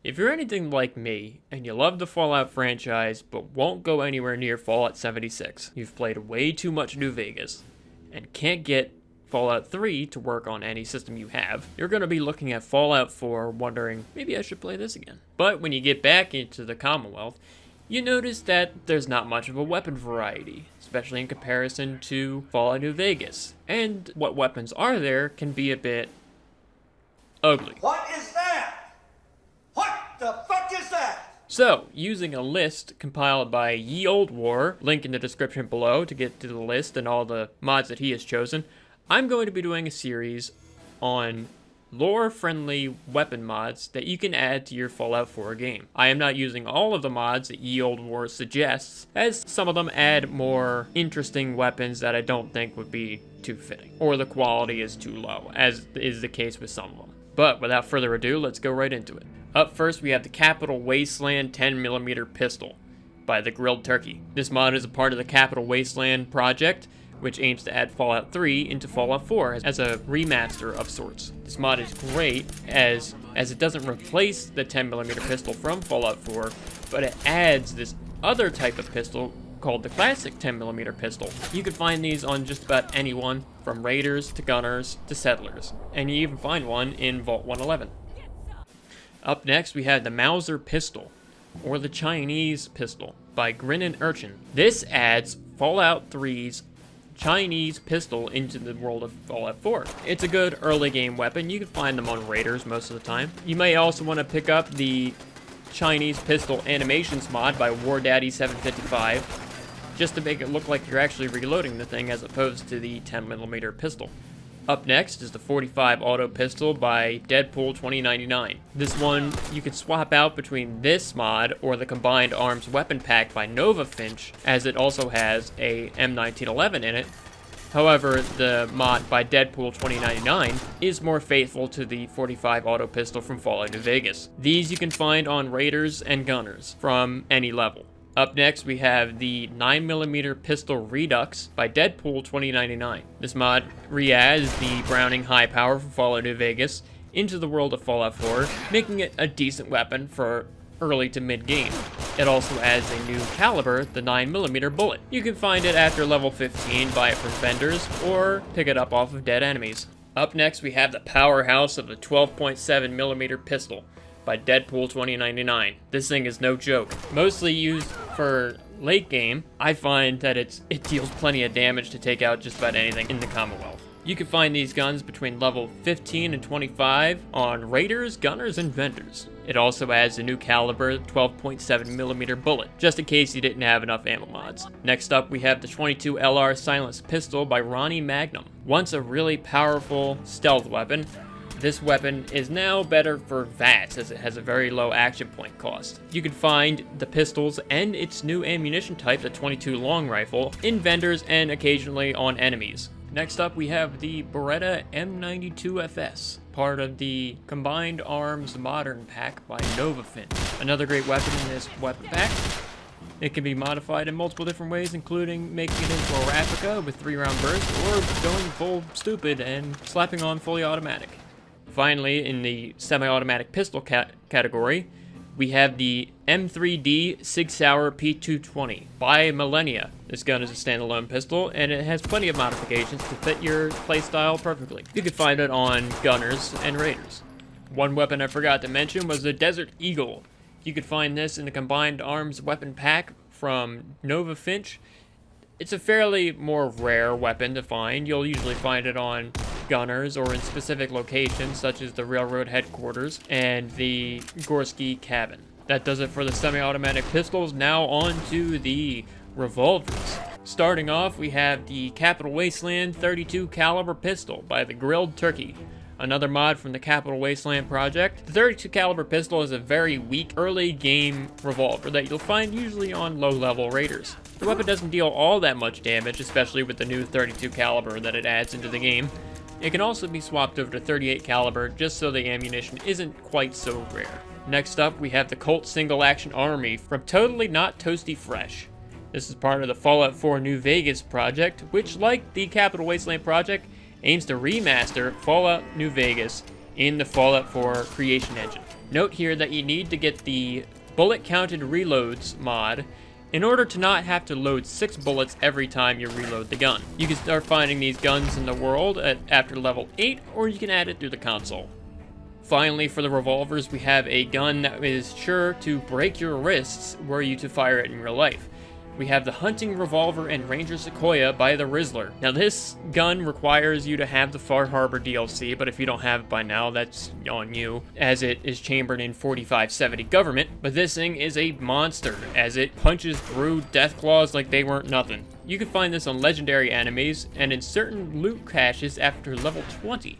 If you're anything like me, and you love the Fallout franchise, but won't go anywhere near Fallout 76, you've played way too much New Vegas, and can't get Fallout 3 to work on any system you have, you're going to be looking at Fallout 4 wondering, maybe I should play this again. But when you get back into the Commonwealth, you notice that there's not much of a weapon variety, especially in comparison to Fallout New Vegas. And what weapons are there can be a bit ugly. What is that? What the fuck is that? So, using a list compiled by Ye Old War, link in the description below to get to the list and all the mods that he has chosen, I'm going to be doing a series on lore-friendly weapon mods that you can add to your Fallout 4 game. I am not using all of the mods that Ye Old War suggests, as some of them add more interesting weapons that I don't think would be too fitting, or the quality is too low, as is the case with some of them. But without further ado, let's go right into it. Up first, we have the Capital Wasteland 10mm pistol by the Grilled Turkey. This mod is a part of the Capital Wasteland project, which aims to add Fallout 3 into Fallout 4 as a remaster of sorts. This mod is great as it doesn't replace the 10mm pistol from Fallout 4, but it adds this other type of pistol called the classic 10mm pistol. You can find these on just about anyone, from raiders to gunners to settlers, and you even find one in Vault 111. Up next, we have the Mauser pistol, or the Chinese pistol, by Grinnin' Urchin. This adds Fallout 3's Chinese pistol into the world of Fallout 4. It's a good early game weapon. You can find them on raiders most of the time. You may also want to pick up the Chinese pistol animations mod by WarDaddy755, just to make it look like you're actually reloading the thing as opposed to the 10mm pistol. Up next is the 45 auto pistol by Deadpool 2099. This one you can swap out between this mod or the combined arms weapon pack by Nova Finch, as it also has a M1911 in it. However, the mod by Deadpool 2099 is more faithful to the 45 auto pistol from Fallout New Vegas. These you can find on raiders and gunners from any level. Up next, we have the 9mm pistol Redux by Deadpool 2099. This mod re-adds the Browning High Power from Fallout New Vegas into the world of Fallout 4, making it a decent weapon for early to mid-game. It also adds a new caliber, the 9mm bullet. You can find it after level 15, buy it from vendors, or pick it up off of dead enemies. Up next, we have the powerhouse of the 12.7mm pistol by Deadpool 2099. This thing is no joke. Mostly used for late game, I find that it deals plenty of damage to take out just about anything in the Commonwealth. You can find these guns between level 15 and 25 on raiders, gunners, and vendors. It also adds a new caliber 12.7mm bullet, just in case you didn't have enough ammo mods. Next up, we have the 22 LR silenced pistol by Ronnie Magnum. Once a really powerful stealth weapon, this weapon is now better for VATS, as it has a very low action point cost. You can find the pistols and its new ammunition type, the 22 long rifle, in vendors and occasionally on enemies. Next up, we have the Beretta M92FS, part of the Combined Arms Modern Pack by Nova Finch. Another great weapon in this weapon pack. It can be modified in multiple different ways, including making it into a replica with 3-round burst, or going full stupid and slapping on fully automatic. Finally, in the semi-automatic pistol category, we have the M3D Sig Sauer P220 by Millennia. This gun is a standalone pistol, and it has plenty of modifications to fit your playstyle perfectly. You can find it on gunners and raiders. One weapon I forgot to mention was the Desert Eagle. You could find this in the Combined Arms weapon pack from Nova Finch. It's a fairly more rare weapon to find. You'll usually find it on gunners or in specific locations such as the railroad headquarters and the Gorski cabin. That does it for the semi-automatic pistols. Now on to the revolvers. Starting off, we have the Capital Wasteland 32 caliber pistol by the Grilled Turkey. Another mod from the Capital Wasteland project. The 32 caliber pistol is a very weak early game revolver that you'll find usually on low level raiders. The weapon doesn't deal all that much damage, especially with the new 32 caliber that it adds into the game. It can also be swapped over to 38 caliber just so the ammunition isn't quite so rare. Next up, we have the Colt Single Action Army from Totally Not Toasty Fresh. This is part of the Fallout 4 New Vegas project, which, like the Capital Wasteland project, aims to remaster Fallout New Vegas in the Fallout 4 creation engine. Note here that you need to get the bullet counted reloads mod in order to not have to load 6 bullets every time you reload the gun. You can start finding these guns in the world after level 8, or you can add it through the console. Finally, for the revolvers, we have a gun that is sure to break your wrists were you to fire it in real life. We have the Hunting Revolver and Ranger Sequoia by the Rizzler. Now this gun requires you to have the Far Harbor DLC, but if you don't have it by now, that's on you, as it is chambered in 4570 Government. But this thing is a monster, as it punches through death claws like they weren't nothing. You can find this on legendary enemies and in certain loot caches after level 20.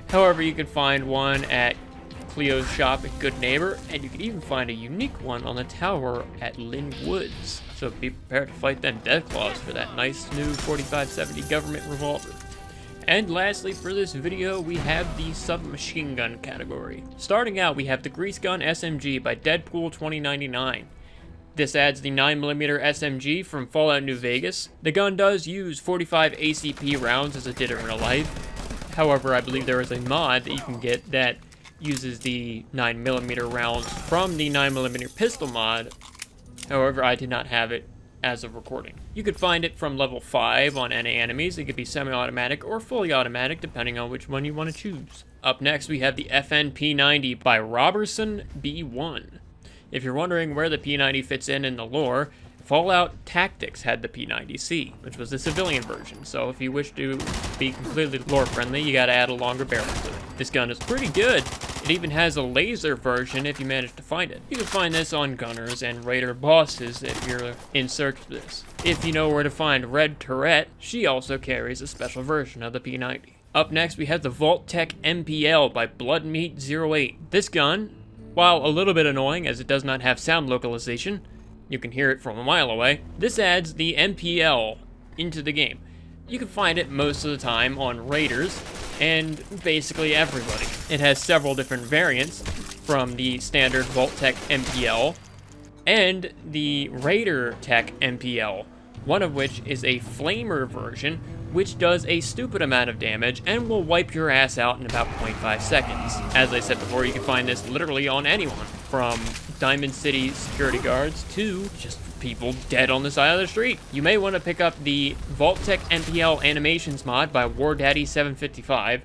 However, you can find one at Cleo's shop at Good Neighbor, and you can even find a unique one on the tower at Lynn Woods. So be prepared to fight them deathclaws for that nice new 4570 Government revolver. And lastly for this video, we have the submachine gun category. Starting out, we have the Grease Gun SMG by Deadpool 2099. This adds the 9mm SMG from Fallout New Vegas. The gun does use 45 ACP rounds as it did in real life. However, I believe there is a mod that you can get that uses the 9mm rounds from the 9mm pistol mod. However, I did not have it as of recording. You could find it from level 5 on NA enemies. It could be semi-automatic or fully automatic, depending on which one you want to choose. Up next, we have the FN P90 by Robertson B1. If you're wondering where the P90 fits in the lore, Fallout Tactics had the P90C, which was the civilian version, so if you wish to be completely lore-friendly, you gotta add a longer barrel to it. This gun is pretty good. It even has a laser version if you manage to find it. You can find this on Gunners and Raider bosses if you're in search of this. If you know where to find Red Tourette, she also carries a special version of the P90. Up next, we have the Vault-Tec MPL by Bloodmeat08. This gun, while a little bit annoying as it does not have sound localization, you can hear it from a mile away, this adds the MPL into the game. You can find it most of the time on Raiders and basically everybody. It has several different variants, from the standard Vault-Tec MPL and the Raider Tech MPL, one of which is a flamer version, which does a stupid amount of damage and will wipe your ass out in about 0.5 seconds. As I said before, you can find this literally on anyone, from Diamond City security guards to just people dead on the side of the street. You may want to pick up the Vault-Tec MPL Animations mod by WarDaddy755,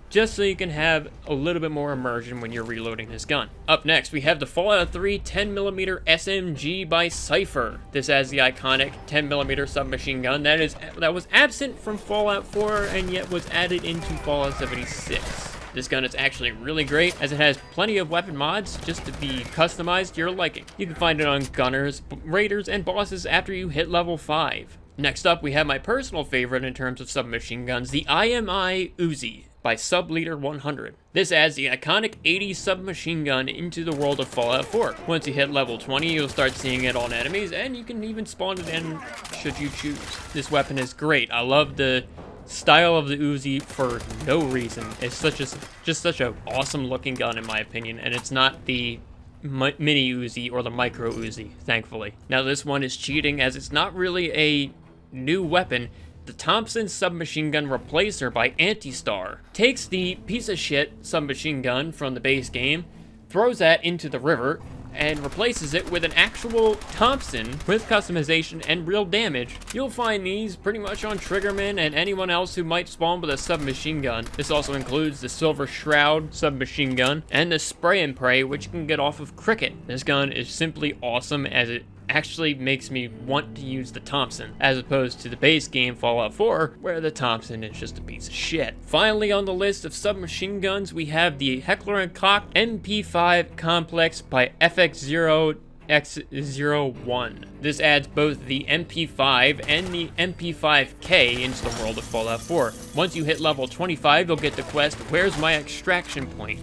just so you can have a little bit more immersion when you're reloading this gun. Up next, we have the Fallout 3 10mm SMG by Cypher. This has the iconic 10mm submachine gun that was absent from Fallout 4 and yet was added into Fallout 76. This gun is actually really great, as it has plenty of weapon mods just to be customized to your liking. You can find it on Gunners, Raiders, and bosses after you hit level 5. Next up, we have my personal favorite in terms of submachine guns, the IMI Uzi by Subleader100. This adds the iconic 80s submachine gun into the world of Fallout 4. Once you hit level 20, you'll start seeing it on enemies, and you can even spawn it in should you choose. This weapon is great. I love the style of the Uzi for no reason. It's just such an awesome looking gun in my opinion, and it's not the mini Uzi or the micro Uzi, thankfully. Now this one is cheating, as it's not really a new weapon. The Thompson Submachine Gun Replacer by Antistar takes the piece of shit submachine gun from the base game, throws that into the river, and replaces it with an actual Thompson with customization and real damage. You'll find these pretty much on Triggerman and anyone else who might spawn with a submachine gun. This also includes the Silver Shroud submachine gun and the Spray and Pray, which you can get off of Cricket. This gun is simply awesome, as it actually makes me want to use the Thompson, as opposed to the base game Fallout 4, where the Thompson is just a piece of shit. Finally on the list of submachine guns, we have the Heckler & Koch MP5 Complex by FX0X01. This adds both the MP5 and the MP5K into the world of Fallout 4. Once you hit level 25, you'll get the quest, Where's My Extraction Point?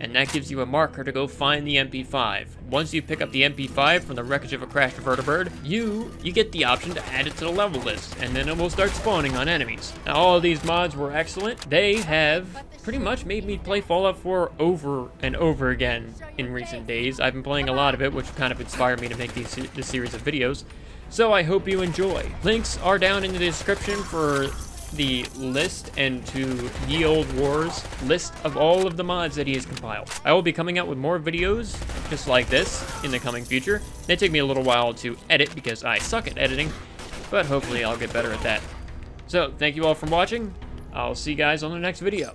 And that gives you a marker to go find the MP5. Once you pick up the MP5 from the wreckage of a crashed vertibird, you get the option to add it to the level list, and then it will start spawning on enemies. Now, all of these mods were excellent. They have pretty much made me play Fallout 4 over and over again in recent days. I've been playing a lot of it, which kind of inspired me to make this series of videos. So I hope you enjoy. Links are down in the description for the list and to Ye Old War's list of all of the mods that he has compiled. I will be coming out with more videos just like this in the coming future. They take me a little while to edit because I suck at editing, but hopefully I'll get better at that. So, thank you all for watching. I'll see you guys on the next video.